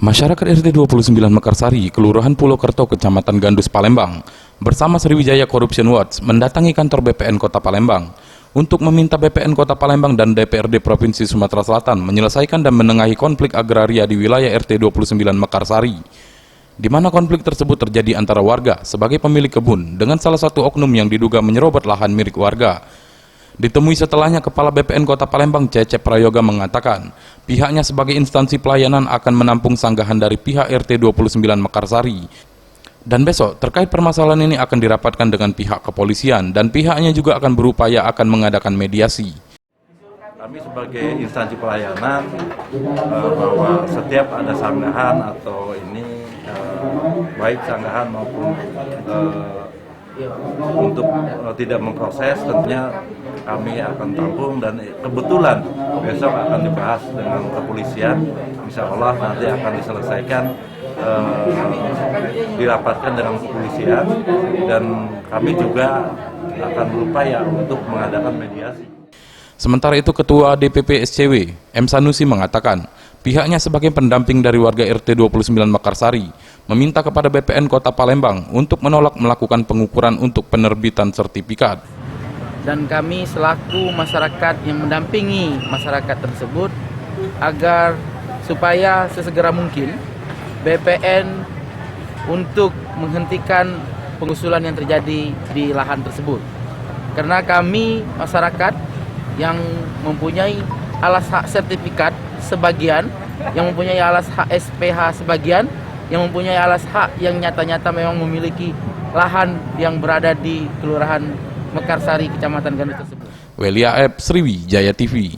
Masyarakat RT 29 Mekarsari, Kelurahan Pulau Kerto, Kecamatan Gandus, Palembang, bersama Sriwijaya Corruption Watch mendatangi kantor BPN Kota Palembang untuk meminta BPN Kota Palembang dan DPRD Provinsi Sumatera Selatan menyelesaikan dan menengahi konflik agraria di wilayah RT 29 Mekarsari, di mana konflik tersebut terjadi antara warga sebagai pemilik kebun dengan salah satu oknum yang diduga menyerobot lahan milik warga. Ditemui setelahnya, Kepala BPN Kota Palembang Cecep Prayoga mengatakan pihaknya sebagai instansi pelayanan akan menampung sanggahan dari pihak RT 29 Mekarsari. Dan besok terkait permasalahan ini akan dirapatkan dengan pihak kepolisian dan pihaknya juga akan berupaya akan mengadakan mediasi. Kami sebagai instansi pelayanan bahwa setiap ada sanggahan atau ini baik sanggahan maupun untuk tidak memproses, tentunya kami akan tampung dan kebetulan besok akan dibahas dengan kepolisian. Insya Allah nanti akan diselesaikan, dirapatkan dengan kepolisian, dan kami juga akan berupaya untuk mengadakan mediasi. Sementara itu, Ketua DPP SCW M. Sanusi mengatakan pihaknya sebagai pendamping dari warga RT 29 Mekarsari meminta kepada BPN Kota Palembang untuk menolak melakukan pengukuran untuk penerbitan sertifikat. Dan kami selaku masyarakat yang mendampingi masyarakat tersebut agar supaya sesegera mungkin BPN untuk menghentikan pengusulan yang terjadi di lahan tersebut. Karena kami masyarakat yang mempunyai alas hak sertifikat sebagian, yang mempunyai alas hak SPH sebagian, yang mempunyai alas hak yang nyata-nyata memang memiliki lahan yang berada di Kelurahan Mekarsari, Kecamatan Gandus tersebut. Welia Ep, Sriwijaya TV.